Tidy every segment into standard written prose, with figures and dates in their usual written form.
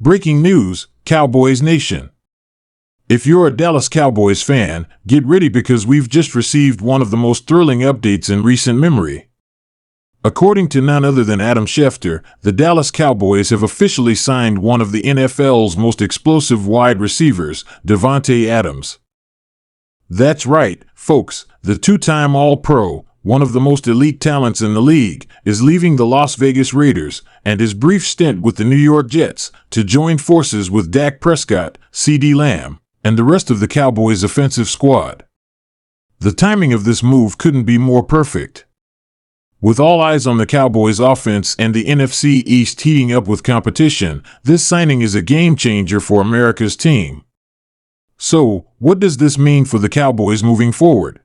Breaking news, Cowboys Nation. If you're a Dallas Cowboys fan, get ready because we've just received one of the most thrilling updates in recent memory. According to none other than Adam Schefter, the Dallas Cowboys have officially signed one of the NFL's most explosive wide receivers, Davante Adams. That's right, folks, the two-time All-Pro, one of the most elite talents in the league, is leaving the Las Vegas Raiders and his brief stint with the New York Jets to join forces with Dak Prescott, CeeDee Lamb, and the rest of the Cowboys' offensive squad. The timing of this move couldn't be more perfect. With all eyes on the Cowboys' offense and the NFC East heating up with competition, this signing is a game-changer for America's team. So, what does this mean for the Cowboys moving forward?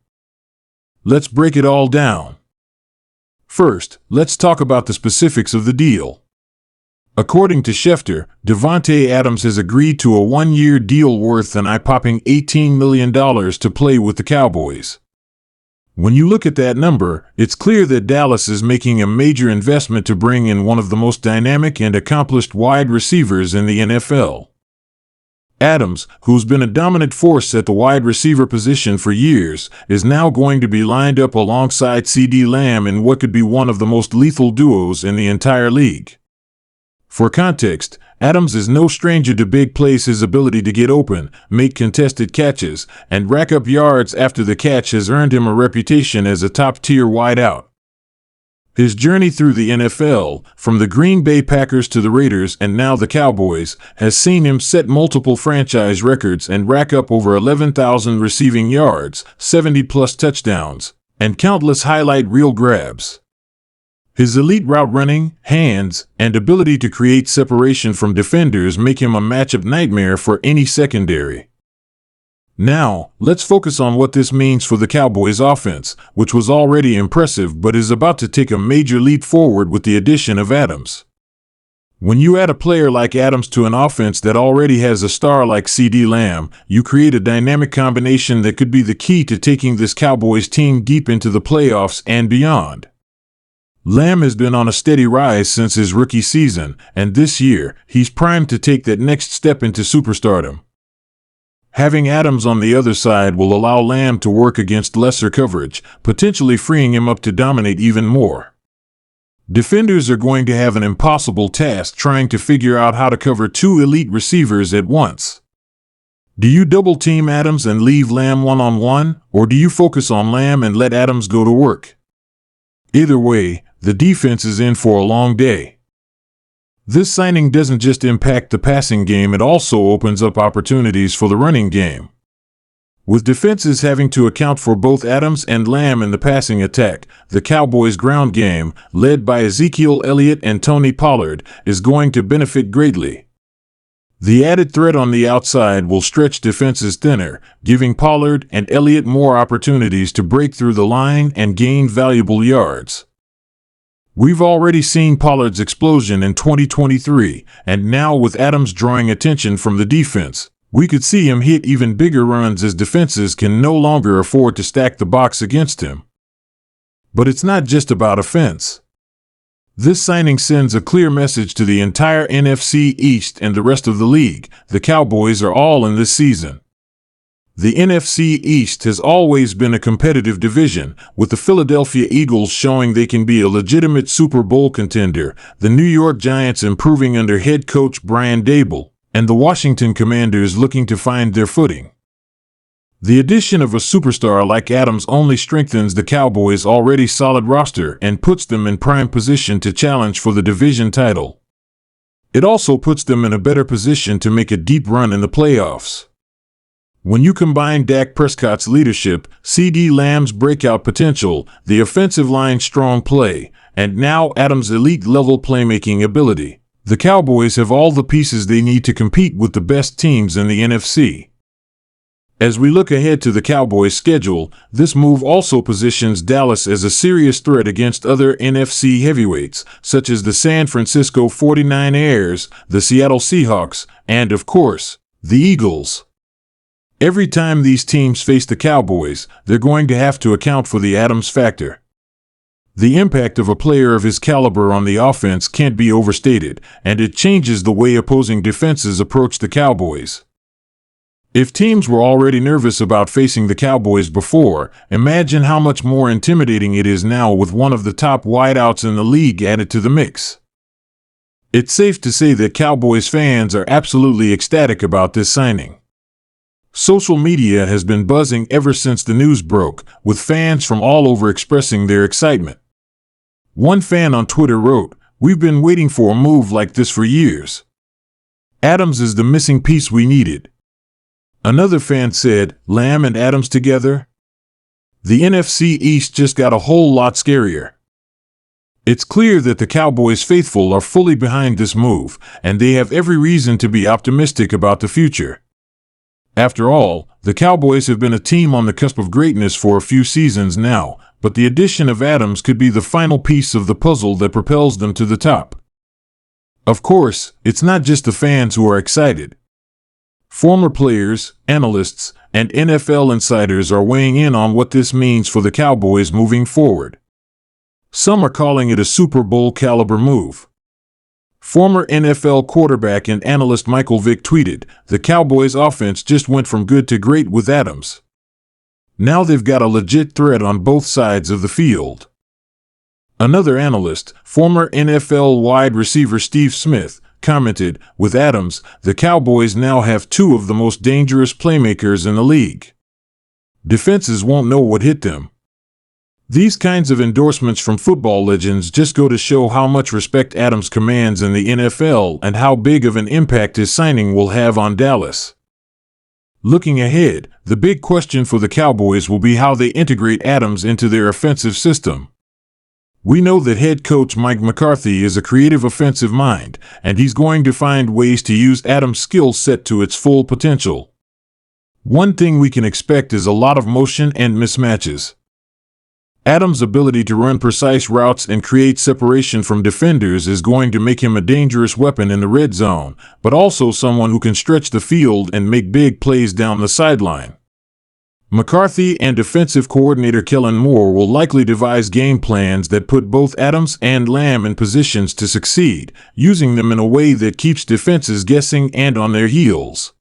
Let's break it all down. First, let's talk about the specifics of the deal. According to Schefter, Davante Adams has agreed to a one-year deal worth an eye-popping $18 million to play with the Cowboys. When you look at that number, it's clear that Dallas is making a major investment to bring in one of the most dynamic and accomplished wide receivers in the NFL. Adams, who's been a dominant force at the wide receiver position for years, is now going to be lined up alongside CeeDee Lamb in what could be one of the most lethal duos in the entire league. For context, Adams is no stranger to big plays. His ability to get open, make contested catches, and rack up yards after the catch has earned him a reputation as a top-tier wideout. His journey through the NFL, from the Green Bay Packers to the Raiders and now the Cowboys, has seen him set multiple franchise records and rack up over 11,000 receiving yards, 70-plus touchdowns, and countless highlight reel grabs. His elite route running, hands, and ability to create separation from defenders make him a matchup nightmare for any secondary. Now, let's focus on what this means for the Cowboys' offense, which was already impressive but is about to take a major leap forward with the addition of Adams. When you add a player like Adams to an offense that already has a star like CeeDee Lamb, you create a dynamic combination that could be the key to taking this Cowboys team deep into the playoffs and beyond. Lamb has been on a steady rise since his rookie season, and this year, he's primed to take that next step into superstardom. Having Adams on the other side will allow Lamb to work against lesser coverage, potentially freeing him up to dominate even more. Defenders are going to have an impossible task trying to figure out how to cover two elite receivers at once. Do you double-team Adams and leave Lamb one-on-one, or do you focus on Lamb and let Adams go to work? Either way, the defense is in for a long day. This signing doesn't just impact the passing game, it also opens up opportunities for the running game. With defenses having to account for both Adams and Lamb in the passing attack, the Cowboys' ground game, led by Ezekiel Elliott and Tony Pollard, is going to benefit greatly. The added threat on the outside will stretch defenses thinner, giving Pollard and Elliott more opportunities to break through the line and gain valuable yards. We've already seen Pollard's explosion in 2023, and now with Adams drawing attention from the defense, we could see him hit even bigger runs as defenses can no longer afford to stack the box against him. But it's not just about offense. This signing sends a clear message to the entire NFC East and the rest of the league. The Cowboys are all in this season. The NFC East has always been a competitive division, with the Philadelphia Eagles showing they can be a legitimate Super Bowl contender, the New York Giants improving under head coach Brian Daboll, and the Washington Commanders looking to find their footing. The addition of a superstar like Adams only strengthens the Cowboys' already solid roster and puts them in prime position to challenge for the division title. It also puts them in a better position to make a deep run in the playoffs. When you combine Dak Prescott's leadership, CeeDee Lamb's breakout potential, the offensive line's strong play, and now Adams' elite-level playmaking ability, the Cowboys have all the pieces they need to compete with the best teams in the NFC. As we look ahead to the Cowboys' schedule, this move also positions Dallas as a serious threat against other NFC heavyweights, such as the San Francisco 49ers, the Seattle Seahawks, and, of course, the Eagles. Every time these teams face the Cowboys, they're going to have to account for the Adams factor. The impact of a player of his caliber on the offense can't be overstated, and it changes the way opposing defenses approach the Cowboys. If teams were already nervous about facing the Cowboys before, imagine how much more intimidating it is now with one of the top wideouts in the league added to the mix. It's safe to say that Cowboys fans are absolutely ecstatic about this signing. Social media has been buzzing ever since the news broke, with fans from all over expressing their excitement. One fan on Twitter wrote, "We've been waiting for a move like this for years. Adams is the missing piece we needed." Another fan said, "Lamb and Adams together? The NFC East just got a whole lot scarier." It's clear that the Cowboys faithful are fully behind this move, and they have every reason to be optimistic about the future. After all, the Cowboys have been a team on the cusp of greatness for a few seasons now, but the addition of Adams could be the final piece of the puzzle that propels them to the top. Of course, it's not just the fans who are excited. Former players, analysts, and NFL insiders are weighing in on what this means for the Cowboys moving forward. Some are calling it a Super Bowl caliber move. Former NFL quarterback and analyst Michael Vick tweeted, "The Cowboys' offense just went from good to great with Adams. Now they've got a legit threat on both sides of the field." Another analyst, former NFL wide receiver Steve Smith, commented, "With Adams, the Cowboys now have two of the most dangerous playmakers in the league. Defenses won't know what hit them." These kinds of endorsements from football legends just go to show how much respect Adams commands in the NFL and how big of an impact his signing will have on Dallas. Looking ahead, the big question for the Cowboys will be how they integrate Adams into their offensive system. We know that head coach Mike McCarthy is a creative offensive mind, and he's going to find ways to use Adams' skill set to its full potential. One thing we can expect is a lot of motion and mismatches. Adams' ability to run precise routes and create separation from defenders is going to make him a dangerous weapon in the red zone, but also someone who can stretch the field and make big plays down the sideline. McCarthy and defensive coordinator Kellen Moore will likely devise game plans that put both Adams and Lamb in positions to succeed, using them in a way that keeps defenses guessing and on their heels.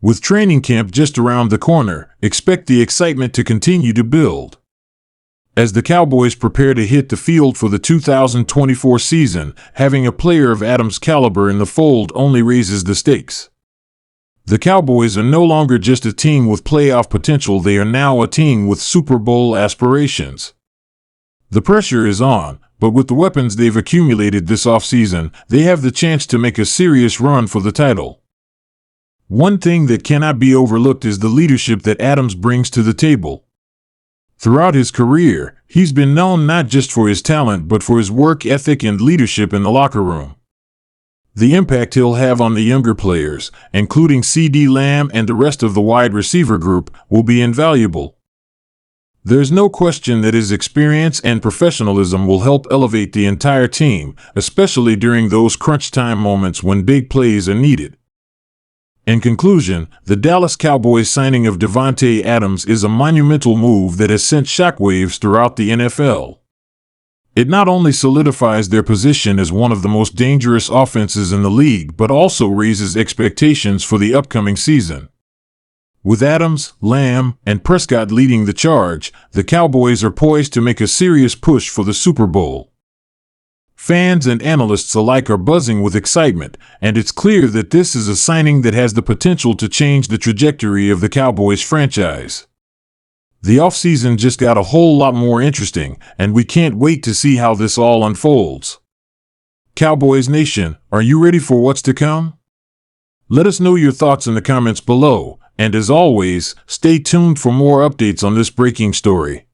With training camp just around the corner, expect the excitement to continue to build. As the Cowboys prepare to hit the field for the 2024 season, having a player of Adams' caliber in the fold only raises the stakes. The Cowboys are no longer just a team with playoff potential, they are now a team with Super Bowl aspirations. The pressure is on, but with the weapons they've accumulated this offseason, they have the chance to make a serious run for the title. One thing that cannot be overlooked is the leadership that Adams brings to the table. Throughout his career, he's been known not just for his talent but for his work ethic and leadership in the locker room. The impact he'll have on the younger players, including CeeDee Lamb and the rest of the wide receiver group, will be invaluable. There's no question that his experience and professionalism will help elevate the entire team, especially during those crunch time moments when big plays are needed. In conclusion, the Dallas Cowboys signing of Davante Adams is a monumental move that has sent shockwaves throughout the NFL. It not only solidifies their position as one of the most dangerous offenses in the league, but also raises expectations for the upcoming season. With Adams, Lamb, and Prescott leading the charge, the Cowboys are poised to make a serious push for the Super Bowl. Fans and analysts alike are buzzing with excitement, and it's clear that this is a signing that has the potential to change the trajectory of the Cowboys franchise. The offseason just got a whole lot more interesting, and we can't wait to see how this all unfolds. Cowboys Nation, are you ready for what's to come? Let us know your thoughts in the comments below, and as always, stay tuned for more updates on this breaking story.